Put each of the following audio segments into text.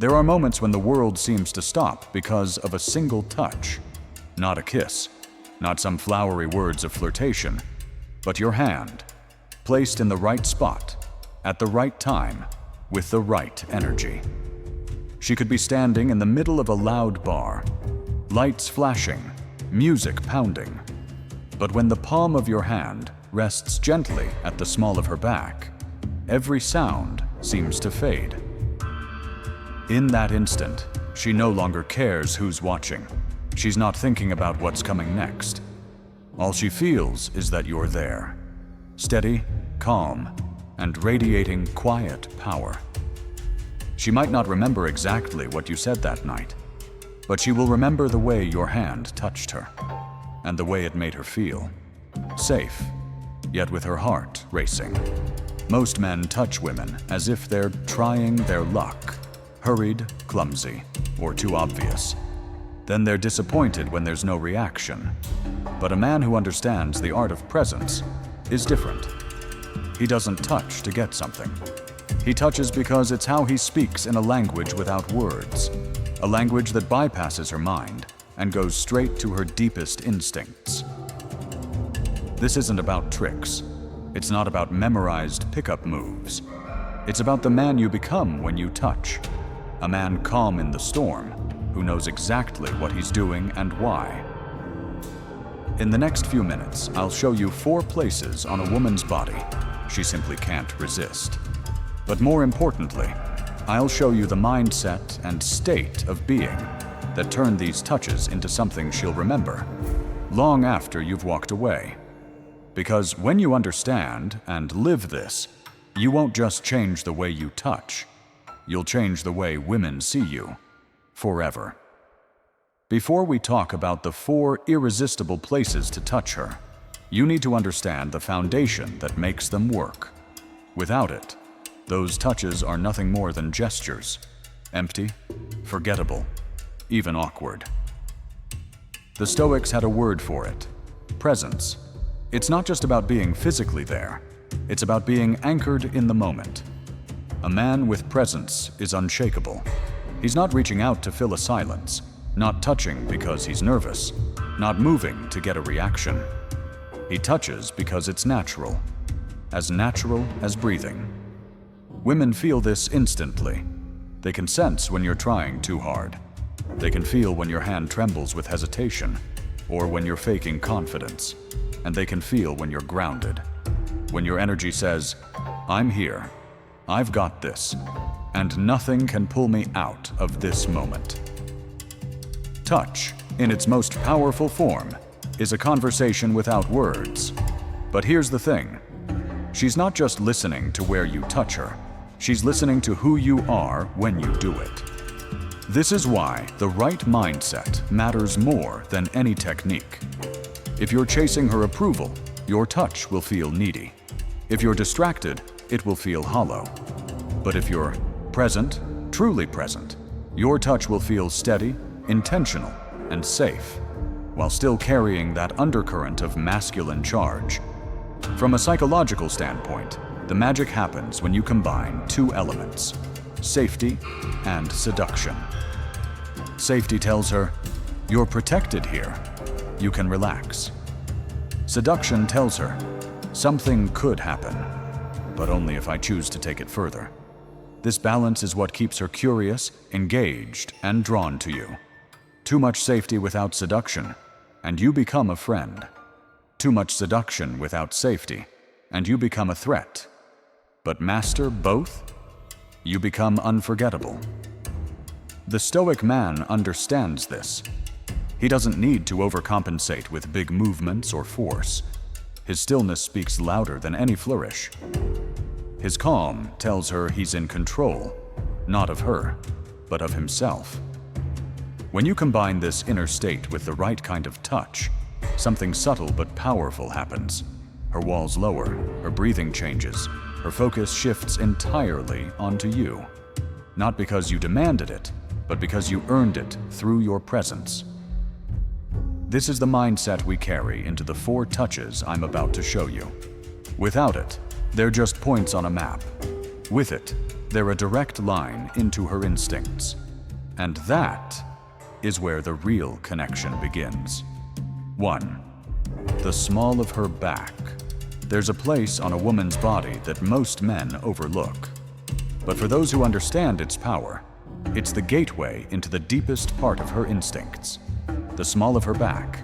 There are moments when the world seems to stop because of a single touch. Not a kiss, not some flowery words of flirtation, but your hand, placed in the right spot, at the right time, with the right energy. She could be standing in the middle of a loud bar, lights flashing, music pounding. But when the palm of your hand rests gently at the small of her back, every sound seems to fade. In that instant, she no longer cares who's watching. She's not thinking about what's coming next. All she feels is that you're there, steady, calm, and radiating quiet power. She might not remember exactly what you said that night, but she will remember the way your hand touched her, and the way it made her feel. Safe, yet with her heart racing. Most men touch women as if they're trying their luck, hurried, clumsy, or too obvious. Then they're disappointed when there's no reaction. But a man who understands the art of presence is different. He doesn't touch to get something. He touches because it's how he speaks in a language without words, a language that bypasses her mind and goes straight to her deepest instincts. This isn't about tricks. It's not about memorized pickup moves. It's about the man you become when you touch. A man calm in the storm, who knows exactly what he's doing and why. In the next few minutes, I'll show you 4 places on a woman's body she simply can't resist. But more importantly, I'll show you the mindset and state of being that turn these touches into something she'll remember, long after you've walked away. Because when you understand and live this, you won't just change the way you touch, you'll change the way women see you, forever. Before we talk about the 4 irresistible places to touch her, you need to understand the foundation that makes them work. Without it, those touches are nothing more than gestures, empty, forgettable, even awkward. The Stoics had a word for it: presence. It's not just about being physically there, it's about being anchored in the moment. A man with presence is unshakable. He's not reaching out to fill a silence, not touching because he's nervous, not moving to get a reaction. He touches because it's natural as breathing. Women feel this instantly. They can sense when you're trying too hard. They can feel when your hand trembles with hesitation, or when you're faking confidence. And they can feel when you're grounded, when your energy says, "I'm here, I've got this, and nothing can pull me out of this moment." Touch, in its most powerful form, is a conversation without words. But here's the thing. She's not just listening to where you touch her. She's listening to who you are when you do it. This is why the right mindset matters more than any technique. If you're chasing her approval, your touch will feel needy. If you're distracted, it will feel hollow. But if you're present, truly present, your touch will feel steady, intentional, and safe, while still carrying that undercurrent of masculine charge. From a psychological standpoint, the magic happens when you combine 2 elements: safety and seduction. Safety tells her, "You're protected here. You can relax." Seduction tells her, "Something could happen, but only if I choose to take it further." This balance is what keeps her curious, engaged, and drawn to you. Too much safety without seduction, and you become a friend. Too much seduction without safety, and you become a threat. But master both, you become unforgettable. The Stoic man understands this. He doesn't need to overcompensate with big movements or force. His stillness speaks louder than any flourish. His calm tells her he's in control, not of her, but of himself. When you combine this inner state with the right kind of touch, something subtle but powerful happens. Her walls lower, her breathing changes, her focus shifts entirely onto you. Not because you demanded it, but because you earned it through your presence. This is the mindset we carry into the 4 touches I'm about to show you. Without it, they're just points on a map. With it, they're a direct line into her instincts. And that is where the real connection begins. 1. The small of her back. There's a place on a woman's body that most men overlook. But for those who understand its power, it's the gateway into the deepest part of her instincts. The small of her back.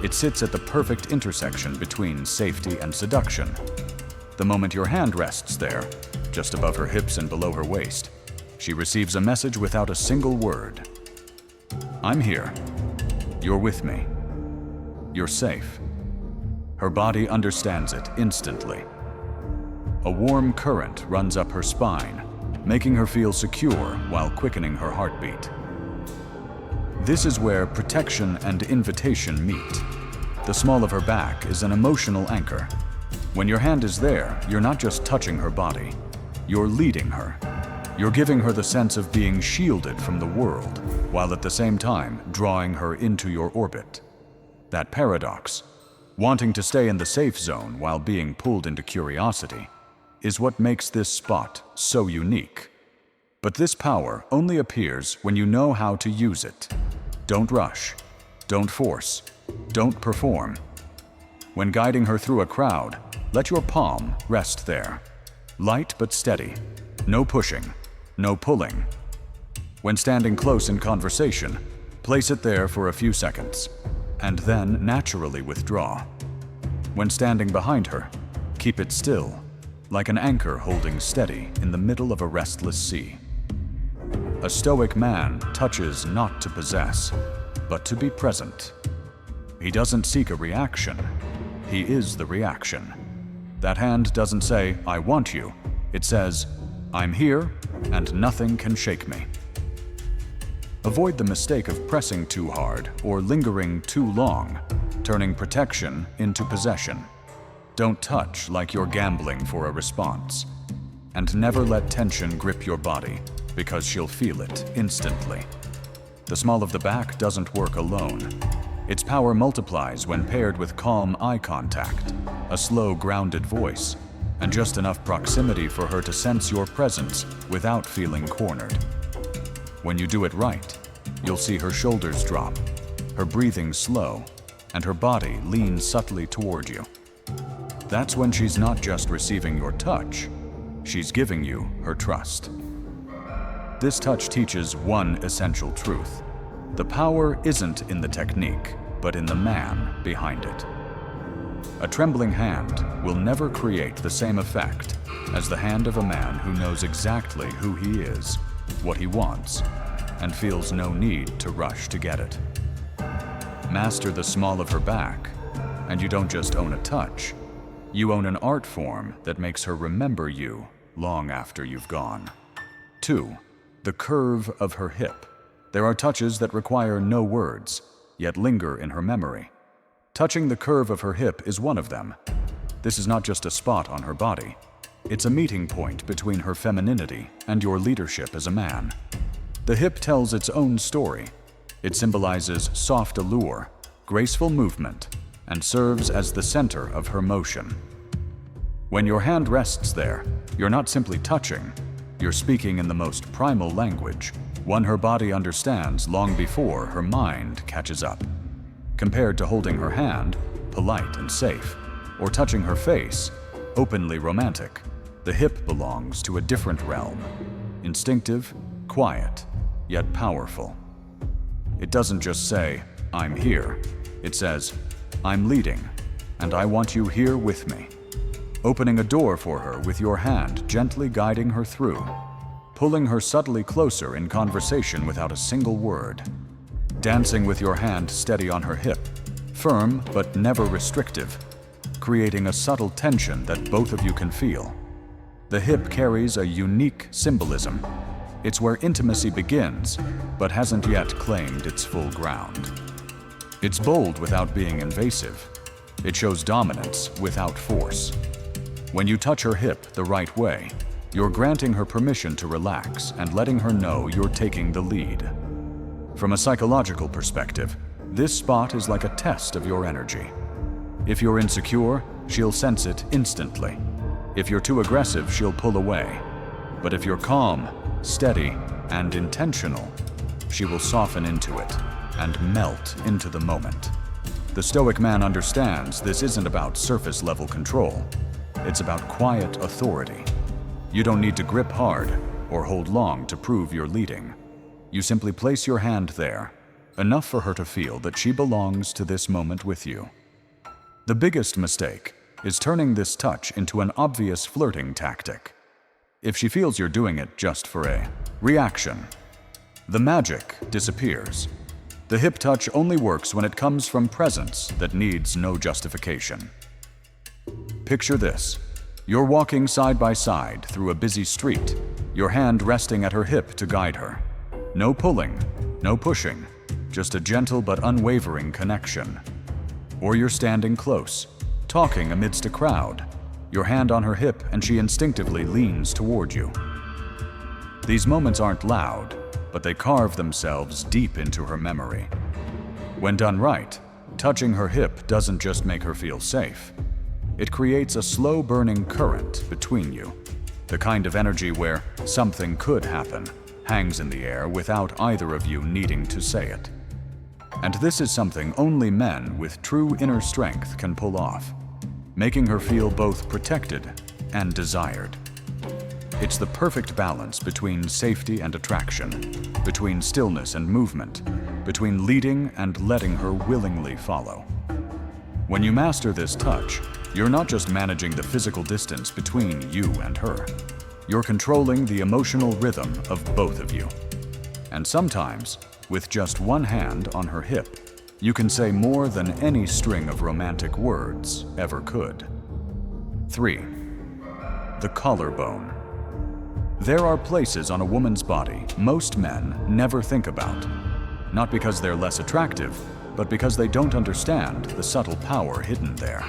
It sits at the perfect intersection between safety and seduction. The moment your hand rests there, just above her hips and below her waist, she receives a message without a single word. I'm here. You're with me. You're safe. Her body understands it instantly. A warm current runs up her spine, making her feel secure while quickening her heartbeat. This is where protection and invitation meet. The small of her back is an emotional anchor. When your hand is there, you're not just touching her body. You're leading her. You're giving her the sense of being shielded from the world, while at the same time drawing her into your orbit. That paradox, wanting to stay in the safe zone while being pulled into curiosity, is what makes this spot so unique. But this power only appears when you know how to use it. Don't rush. Don't force. Don't perform. When guiding her through a crowd, let your palm rest there. Light but steady. No pushing. No pulling. When standing close in conversation, place it there for a few seconds, and then naturally withdraw. When standing behind her, keep it still, like an anchor holding steady in the middle of a restless sea. A Stoic man touches not to possess, but to be present. He doesn't seek a reaction. He is the reaction. That hand doesn't say, I want you. It says, I'm here, and nothing can shake me. Avoid the mistake of pressing too hard or lingering too long, turning protection into possession. Don't touch like you're gambling for a response. And never let tension grip your body, because she'll feel it instantly. The small of the back doesn't work alone. Its power multiplies when paired with calm eye contact, a slow, grounded voice, and just enough proximity for her to sense your presence without feeling cornered. When you do it right, you'll see her shoulders drop, her breathing slow, and her body lean subtly toward you. That's when she's not just receiving your touch, she's giving you her trust. This touch teaches one essential truth. The power isn't in the technique, but in the man behind it. A trembling hand will never create the same effect as the hand of a man who knows exactly who he is, what he wants, and feels no need to rush to get it. Master the small of her back, and you don't just own a touch, you own an art form that makes her remember you long after you've gone. 2. The curve of her hip. There are touches that require no words, yet linger in her memory. Touching the curve of her hip is one of them. This is not just a spot on her body. It's a meeting point between her femininity and your leadership as a man. The hip tells its own story. It symbolizes soft allure, graceful movement, and serves as the center of her motion. When your hand rests there, you're not simply touching, you're speaking in the most primal language, one her body understands long before her mind catches up. Compared to holding her hand, polite and safe, or touching her face, openly romantic, the hip belongs to a different realm. Instinctive, quiet, yet powerful. It doesn't just say, I'm here. It says, I'm leading, and I want you here with me. Opening a door for her with your hand gently guiding her through, pulling her subtly closer in conversation without a single word. Dancing with your hand steady on her hip, firm but never restrictive, creating a subtle tension that both of you can feel. The hip carries a unique symbolism. It's where intimacy begins, but hasn't yet claimed its full ground. It's bold without being invasive. It shows dominance without force. When you touch her hip the right way, you're granting her permission to relax and letting her know you're taking the lead. From a psychological perspective, this spot is like a test of your energy. If you're insecure, she'll sense it instantly. If you're too aggressive, she'll pull away. But if you're calm, steady, and intentional, she will soften into it and melt into the moment. The Stoic man understands this isn't about surface-level control. It's about quiet authority. You don't need to grip hard or hold long to prove you're leading. You simply place your hand there, enough for her to feel that she belongs to this moment with you. The biggest mistake is turning this touch into an obvious flirting tactic. If she feels you're doing it just for a reaction, the magic disappears. The hip touch only works when it comes from presence that needs no justification. Picture this. You're walking side by side through a busy street, your hand resting at her hip to guide her. No pulling, no pushing, just a gentle but unwavering connection. Or you're standing close, talking amidst a crowd, your hand on her hip and she instinctively leans toward you. These moments aren't loud, but they carve themselves deep into her memory. When done right, touching her hip doesn't just make her feel safe. It creates a slow-burning current between you, the kind of energy where something could happen, hangs in the air without either of you needing to say it. And this is something only men with true inner strength can pull off, making her feel both protected and desired. It's the perfect balance between safety and attraction, between stillness and movement, between leading and letting her willingly follow. When you master this touch, you're not just managing the physical distance between you and her. You're controlling the emotional rhythm of both of you. And sometimes, with just one hand on her hip, you can say more than any string of romantic words ever could. 3. The collarbone. There are places on a woman's body most men never think about, not because they're less attractive, but because they don't understand the subtle power hidden there.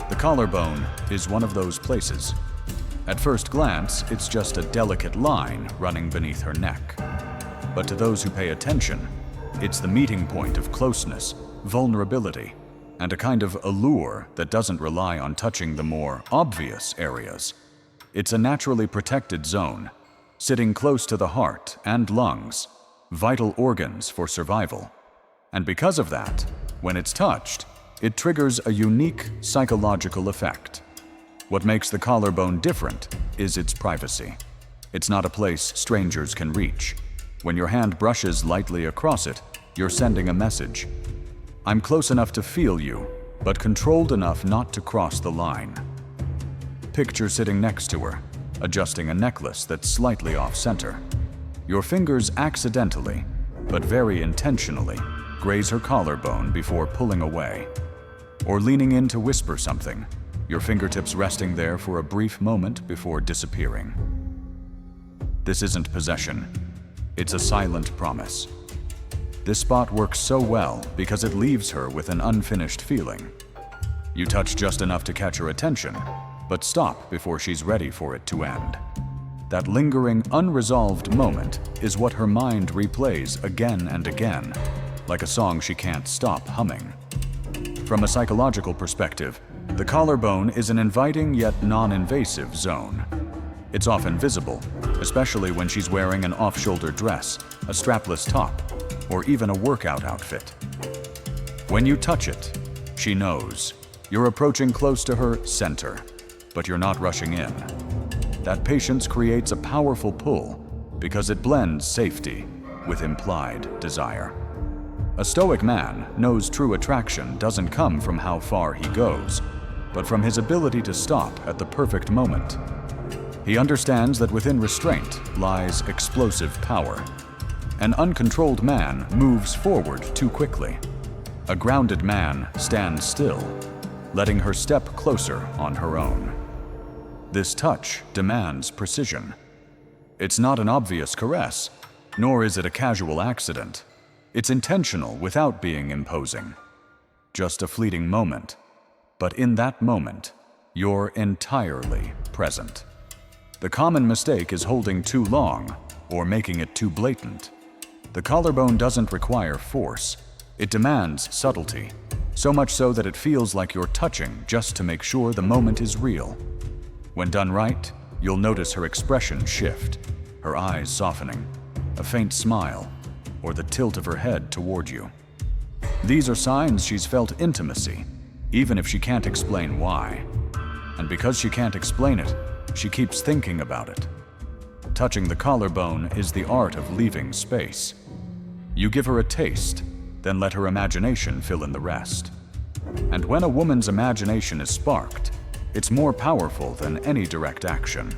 The collarbone is one of those places. At first glance, it's just a delicate line running beneath her neck. But to those who pay attention, it's the meeting point of closeness, vulnerability, and a kind of allure that doesn't rely on touching the more obvious areas. It's a naturally protected zone, sitting close to the heart and lungs, vital organs for survival. And because of that, when it's touched, it triggers a unique psychological effect. What makes the collarbone different is its privacy. It's not a place strangers can reach. When your hand brushes lightly across it, you're sending a message. I'm close enough to feel you, but controlled enough not to cross the line. Picture sitting next to her, adjusting a necklace that's slightly off-center. Your fingers accidentally, but very intentionally, graze her collarbone before pulling away. Or leaning in to whisper something, your fingertips resting there for a brief moment before disappearing. This isn't possession. It's a silent promise. This spot works so well because it leaves her with an unfinished feeling. You touch just enough to catch her attention, but stop before she's ready for it to end. That lingering, unresolved moment is what her mind replays again and again, like a song she can't stop humming. From a psychological perspective, the collarbone is an inviting yet non-invasive zone. It's often visible, especially when she's wearing an off-shoulder dress, a strapless top, or even a workout outfit. When you touch it, she knows. You're approaching close to her center, but you're not rushing in. That patience creates a powerful pull because it blends safety with implied desire. A Stoic man knows true attraction doesn't come from how far he goes, but from his ability to stop at the perfect moment. He understands that within restraint lies explosive power. An uncontrolled man moves forward too quickly. A grounded man stands still, letting her step closer on her own. This touch demands precision. It's not an obvious caress, nor is it a casual accident. It's intentional without being imposing. Just a fleeting moment. But in that moment, you're entirely present. The common mistake is holding too long or making it too blatant. The collarbone doesn't require force. It demands subtlety, so much so that it feels like you're touching just to make sure the moment is real. When done right, you'll notice her expression shift, her eyes softening, a faint smile, or the tilt of her head toward you. These are signs she's felt intimacy, even if she can't explain why. And because she can't explain it, she keeps thinking about it. Touching the collarbone is the art of leaving space. You give her a taste, then let her imagination fill in the rest. And when a woman's imagination is sparked, it's more powerful than any direct action.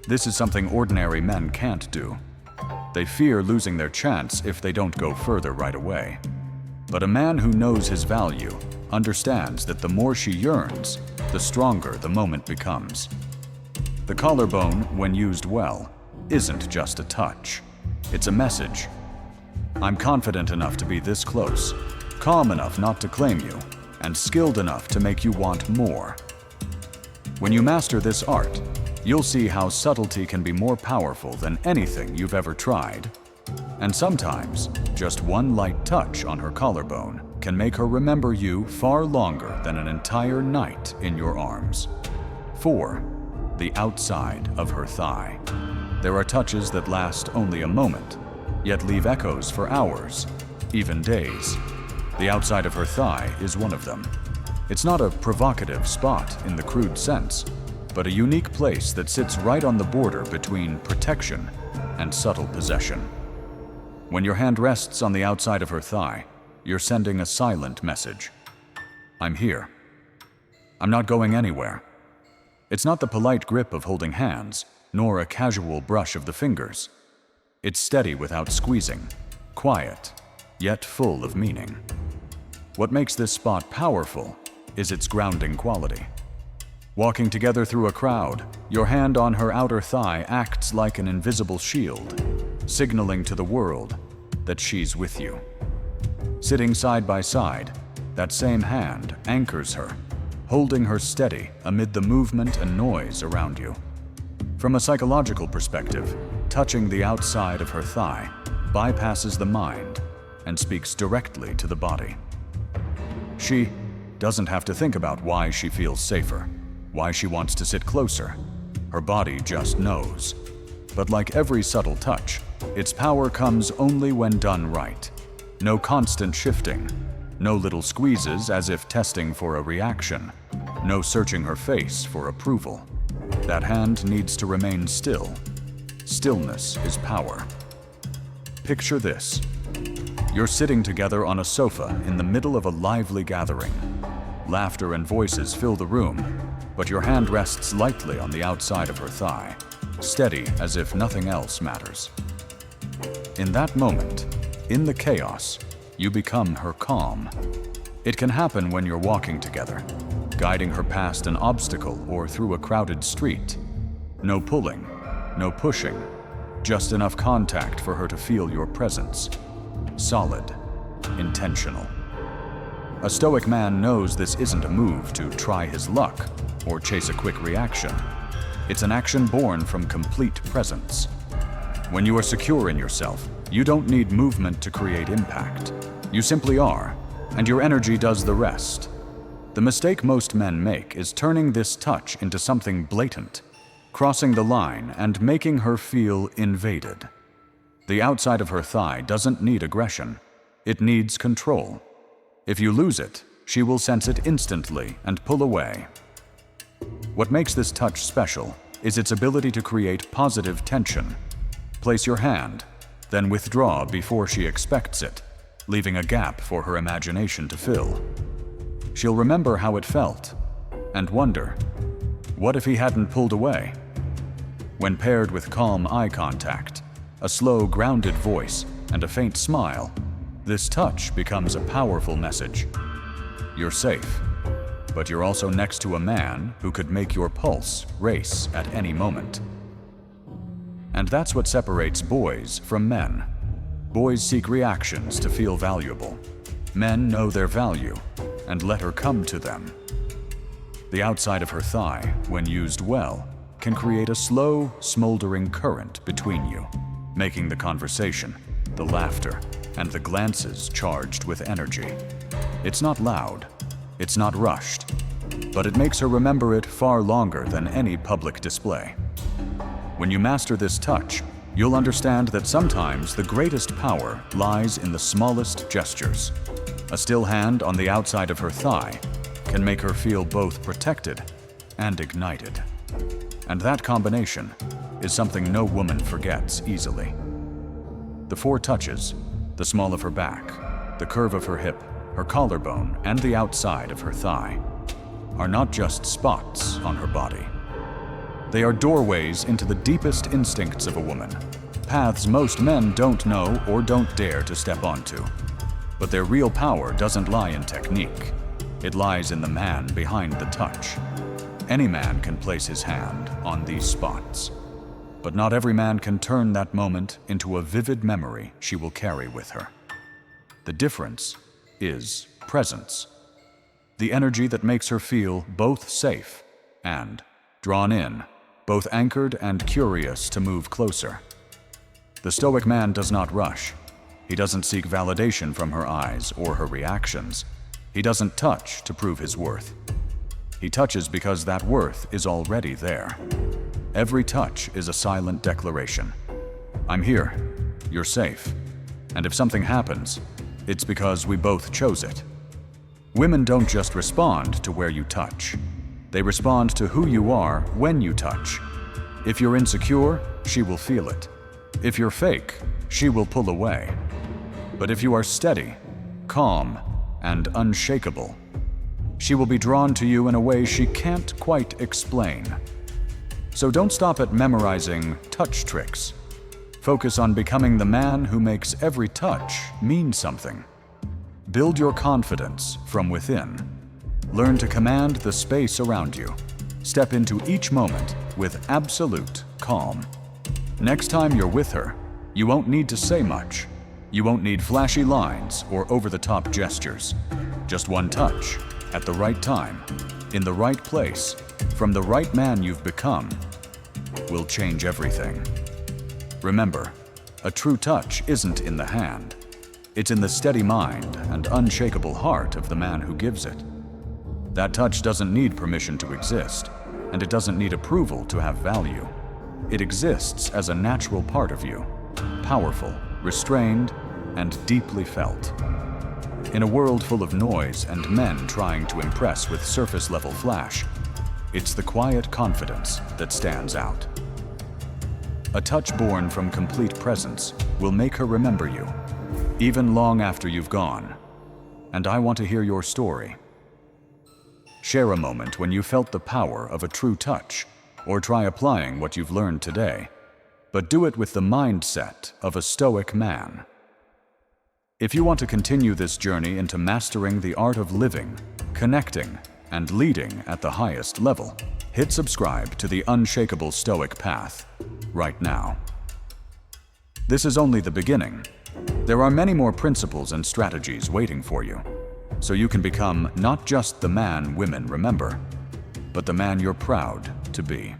This is something ordinary men can't do. They fear losing their chance if they don't go further right away. But a man who knows his value understands that the more she yearns, the stronger the moment becomes. The collarbone, when used well, isn't just a touch. It's a message. I'm confident enough to be this close, calm enough not to claim you, and skilled enough to make you want more. When you master this art, you'll see how subtlety can be more powerful than anything you've ever tried. And sometimes, just one light touch on her collarbone can make her remember you far longer than an entire night in your arms. 4. The outside of her thigh. There are touches that last only a moment, yet leave echoes for hours, even days. The outside of her thigh is one of them. It's not a provocative spot in the crude sense, but a unique place that sits right on the border between protection and subtle possession. When your hand rests on the outside of her thigh, you're sending a silent message. I'm here. I'm not going anywhere. It's not the polite grip of holding hands, nor a casual brush of the fingers. It's steady without squeezing, quiet, yet full of meaning. What makes this spot powerful is its grounding quality. Walking together through a crowd, your hand on her outer thigh acts like an invisible shield, signaling to the world that she's with you. Sitting side by side, that same hand anchors her, holding her steady amid the movement and noise around you. From a psychological perspective, touching the outside of her thigh bypasses the mind and speaks directly to the body. She doesn't have to think about why she feels safer, why she wants to sit closer. Her body just knows. But like every subtle touch, its power comes only when done right. No constant shifting, no little squeezes as if testing for a reaction, no searching her face for approval. That hand needs to remain still. Stillness is power. Picture this. You're sitting together on a sofa in the middle of a lively gathering. Laughter and voices fill the room, but your hand rests lightly on the outside of her thigh, steady as if nothing else matters. In that moment, in the chaos, you become her calm. It can happen when you're walking together, guiding her past an obstacle or through a crowded street. No pulling, no pushing, just enough contact for her to feel your presence. Solid, intentional. A Stoic man knows this isn't a move to try his luck or chase a quick reaction. It's an action born from complete presence. When you are secure in yourself, you don't need movement to create impact. You simply are, and your energy does the rest. The mistake most men make is turning this touch into something blatant, crossing the line and making her feel invaded. The outside of her thigh doesn't need aggression. It needs control. If you lose it, she will sense it instantly and pull away. What makes this touch special is its ability to create positive tension. Place your hand, then withdraw before she expects it, leaving a gap for her imagination to fill. She'll remember how it felt and wonder, what if he hadn't pulled away? When paired with calm eye contact, a slow, grounded voice, and a faint smile, this touch becomes a powerful message. You're safe, but you're also next to a man who could make your pulse race at any moment. And that's what separates boys from men. Boys seek reactions to feel valuable. Men know their value and let her come to them. The outside of her thigh, when used well, can create a slow, smoldering current between you, making the conversation, the laughter, and the glances charged with energy. It's not loud, it's not rushed, but it makes her remember it far longer than any public display. When you master this touch, you'll understand that sometimes the greatest power lies in the smallest gestures. A still hand on the outside of her thigh can make her feel both protected and ignited. And that combination is something no woman forgets easily. The 4 touches, the small of her back, the curve of her hip, her collarbone, and the outside of her thigh, are not just spots on her body. They are doorways into the deepest instincts of a woman, paths most men don't know or don't dare to step onto. But their real power doesn't lie in technique. It lies in the man behind the touch. Any man can place his hand on these spots, but not every man can turn that moment into a vivid memory she will carry with her. The difference is presence, the energy that makes her feel both safe and drawn in, both anchored and curious to move closer. The Stoic man does not rush. He doesn't seek validation from her eyes or her reactions. He doesn't touch to prove his worth. He touches because that worth is already there. Every touch is a silent declaration. I'm here, you're safe, and if something happens, it's because we both chose it. Women don't just respond to where you touch. They respond to who you are when you touch. If you're insecure, she will feel it. If you're fake, she will pull away. But if you are steady, calm, and unshakable, she will be drawn to you in a way she can't quite explain. So don't stop at memorizing touch tricks. Focus on becoming the man who makes every touch mean something. Build your confidence from within. Learn to command the space around you. Step into each moment with absolute calm. Next time you're with her, you won't need to say much. You won't need flashy lines or over-the-top gestures. Just one touch, at the right time, in the right place, from the right man you've become, will change everything. Remember, a true touch isn't in the hand. It's in the steady mind and unshakable heart of the man who gives it. That touch doesn't need permission to exist, and it doesn't need approval to have value. It exists as a natural part of you, powerful, restrained, and deeply felt. In a world full of noise and men trying to impress with surface-level flash, it's the quiet confidence that stands out. A touch born from complete presence will make her remember you, even long after you've gone. And I want to hear your story. Share a moment when you felt the power of a true touch, or try applying what you've learned today, but do it with the mindset of a Stoic man. If you want to continue this journey into mastering the art of living, connecting, and leading at the highest level, hit subscribe to the Unshakable Stoic Path right now. This is only the beginning. There are many more principles and strategies waiting for you, so you can become not just the man women remember, but the man you're proud to be.